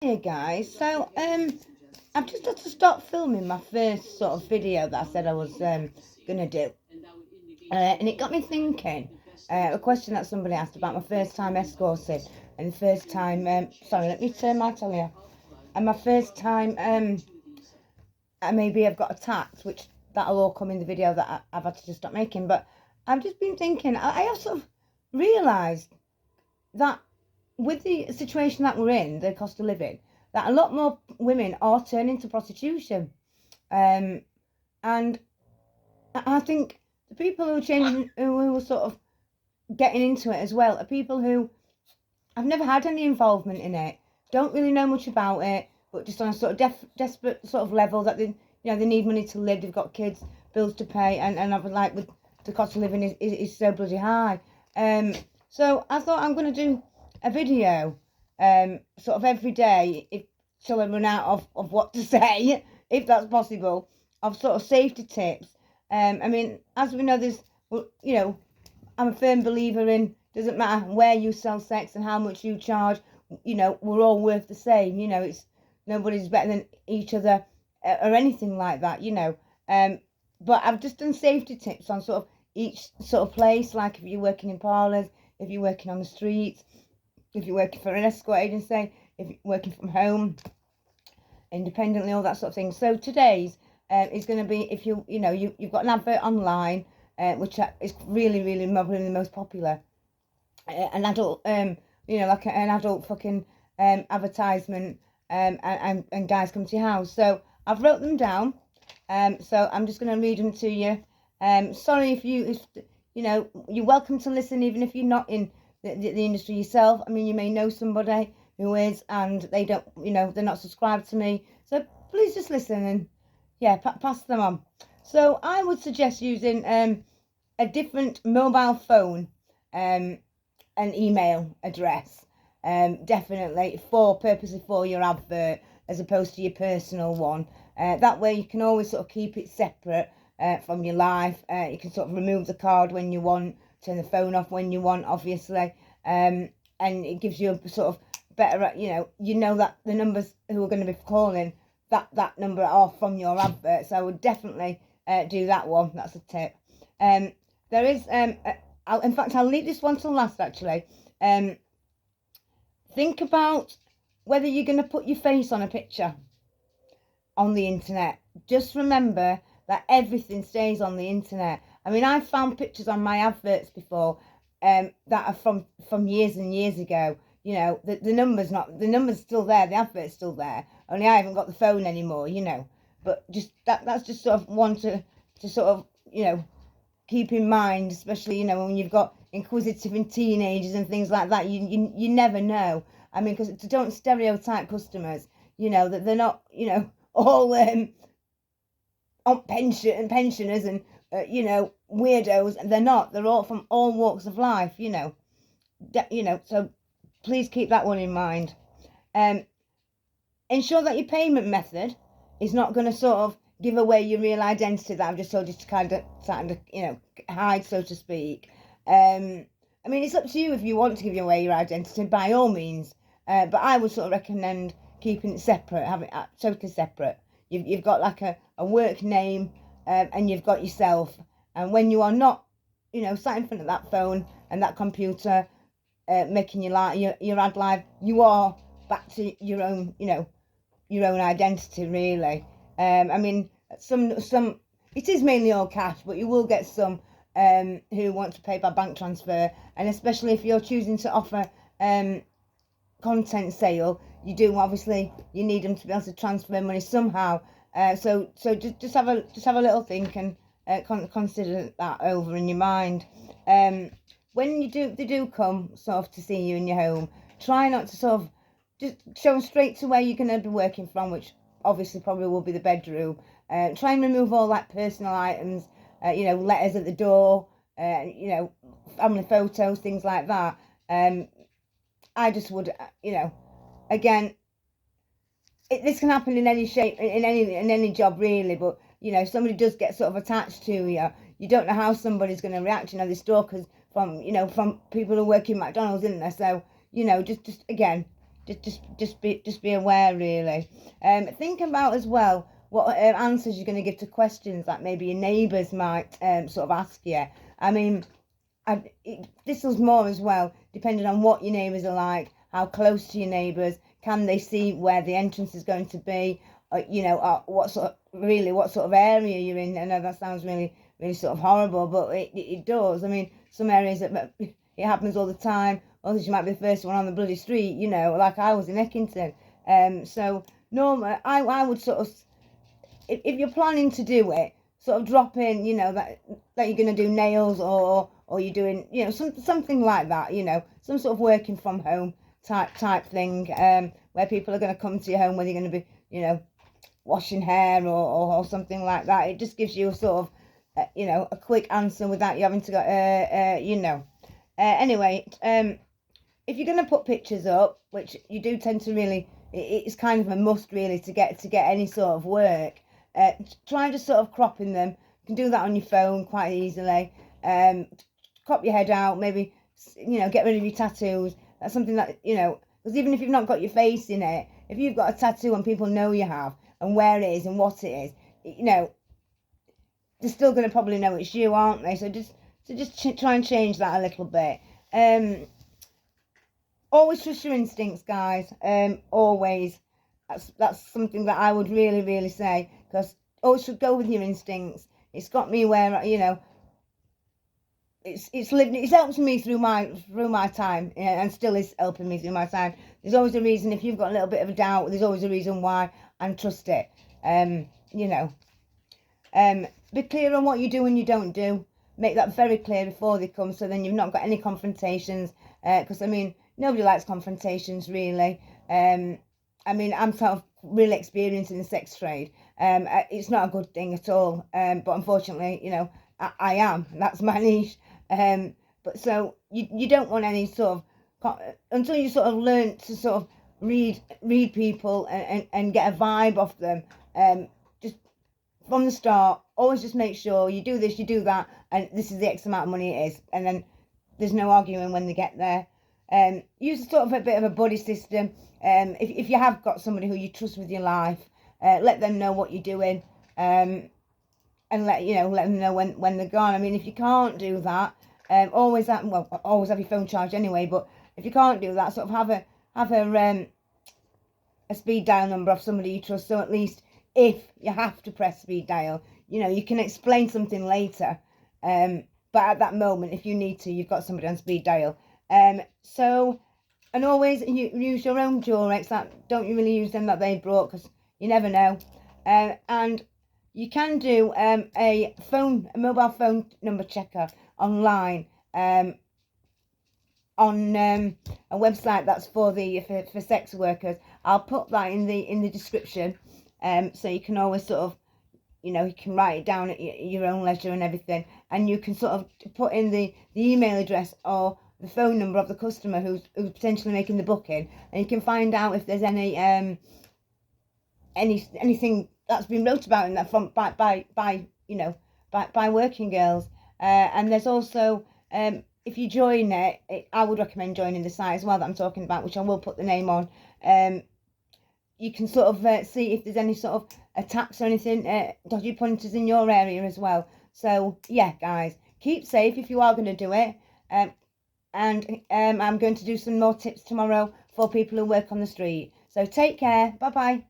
Hiya guys, so I've just had to stop filming my first sort of video that I said I was gonna do, and it got me thinking. A question that somebody asked about my first time escorting and the first time. Sorry, let me turn my telly off. And my first time maybe I've got attacked, which that'll all come in the video that I've had to just stop making. But I've just been thinking. I have sort of realised that with the situation that we're in, the cost of living, that a lot more women are turning to prostitution. And I think the people who are changing, who are sort of getting into it as well, are people who have never had any involvement in it, don't really know much about it, but just on a sort of desperate sort of level that they need money to live, they've got kids, bills to pay, and I would like the cost of living is so bloody high. So I thought I'm going to do a video sort of every day, till I run out of what to say, if that's possible, of sort of safety tips. I mean, as we know, I'm a firm believer in, doesn't matter where you sell sex and how much you charge, we're all worth the same. It's nobody's better than each other or anything like that, but I've just done safety tips on sort of each sort of place, like if you're working in parlours, if you're working on the streets, if you're working for an escort agency, if you're working from home, independently, all that sort of thing. So today's is going to be if you've got an advert online, which is really probably the most popular, an adult, like an adult fucking advertisement, and guys come to your house. So I've wrote them down, so I'm just going to read them to you. Sorry if you're welcome to listen, even if you're not in the industry yourself. I mean, you may know somebody who is, and they don't, they're not subscribed to me. So please just listen and pass them on. So I would suggest using a different mobile phone and email address, definitely purposely for your advert, as opposed to your personal one. That way you can always sort of keep it separate from your life. You can sort of remove the card when you want, turn the phone off when you want, obviously, and it gives you a sort of better, that the numbers who are going to be calling, that number are from your advert. So I would definitely do that one. That's a tip. There is, in fact, I'll leave this one till last, actually. Think about whether you're going to put your face on a picture on the internet. Just remember that everything stays on the internet. I mean, I've found pictures on my adverts before that are from years and years ago. The number's still there, the advert's still there, only I haven't got the phone anymore, But just that's just sort of one to sort of, keep in mind, especially, when you've got inquisitive and teenagers and things like that. You never know. I mean, because don't stereotype customers, that they're not, all on pensioners and weirdos. They're not. They're all from all walks of life. So please keep that one in mind. Ensure that your payment method is not going to sort of give away your real identity that I've just told you to kind of hide, so to speak. I mean, it's up to you if you want to give away your identity, by all means. But I would sort of recommend keeping it separate, having it totally separate. You've got like a work name, and you've got yourself. And when you are not, sat in front of that phone and that computer, making your ad live, you are back to your own, your own identity, really. I mean, some it is mainly all cash, but you will get some who want to pay by bank transfer, and especially if you're choosing to offer content sale, you need them to be able to transfer money somehow. So just have a little think and consider that over in your mind. When they do come sort of to see you in your home, try not to sort of just show them straight to where you're going to be working from, which obviously probably will be the bedroom. Try and remove all like personal items, letters at the door, family photos, things like that. I just would, again, this can happen in any shape, in any job really, but if somebody does get sort of attached to you, you don't know how somebody's going to react. There's stalkers from people who work in McDonald's, isn't there? So just again, just be aware, really. Think about as well what answers you're going to give to questions that maybe your neighbours might sort of ask you. I mean, this is more as well, depending on what your neighbours are like, how close to your neighbours, can they see where the entrance is going to be, what sort of area you're in. I know that sounds really, really sort of horrible, but it does. I mean, some areas it happens all the time. Others you might be the first one on the bloody street, like I was in Eckington. So normally I would sort of, if you're planning to do it, sort of drop in, that you're going to do nails or you're doing, something like that, some sort of working from home type thing, where people are going to come to your home, whether you're going to be, washing hair or something like that. It just gives you a sort of, a quick answer without you having to go, anyway, if you're going to put pictures up, which you do tend to really, it's kind of a must really to get any sort of work. Try just sort of cropping them. You can do that on your phone quite easily. Crop your head out, maybe, get rid of your tattoos. That's something that, because even if you've not got your face in it, if you've got a tattoo and people know you have and where it is and what it is, they're still going to probably know it's you, aren't they? So just try and change that a little bit. Always trust your instincts, guys. Always. That's something that I would really, really say, because always should go with your instincts. It's got me where, it's helped me through my time, and still is helping me through my time. There's always a reason. If you've got a little bit of a doubt, there's always a reason why, and trust it. Be clear on what you do and you don't do. Make that very clear before they come, so then you've not got any confrontations, because I mean, nobody likes confrontations, really. I mean, I'm sort of really experienced in the sex trade. It's not a good thing at all, but unfortunately, I am. That's my niche. But so you don't want any sort of, until you sort of learn to sort of read people and get a vibe off them. Just from the start, always just make sure you do this, you do that, and this is the X amount of money it is, and then there's no arguing when they get there. Use sort of a bit of a buddy system. If you have got somebody who you trust with your life, let them know what you're doing, and let them know when they're gone. I mean, if you can't do that, always have your phone charged anyway. But if you can't do that, sort of have a speed dial number of somebody you trust. So at least if you have to press speed dial, you can explain something later. But at that moment, if you need to, you've got somebody on speed dial. And always use your own Durex. Don't you really use them that they brought, because you never know. And you can do a mobile phone number checker online, on a website that's for sex workers. I'll put that in the description, so you can always sort of, you can write it down at your own leisure and everything, and you can sort of put in the email address or the phone number of the customer who's potentially making the booking, and you can find out if there's anything that's been wrote about in that by working girls. And there's also, if you join it, I would recommend joining the site as well that I'm talking about, which I will put the name on. You can sort of see if there's any sort of attacks or anything, dodgy punters in your area as well. So yeah, guys, keep safe if you are going to do it. And I'm going to do some more tips tomorrow for people who work on the street. So take care. Bye bye.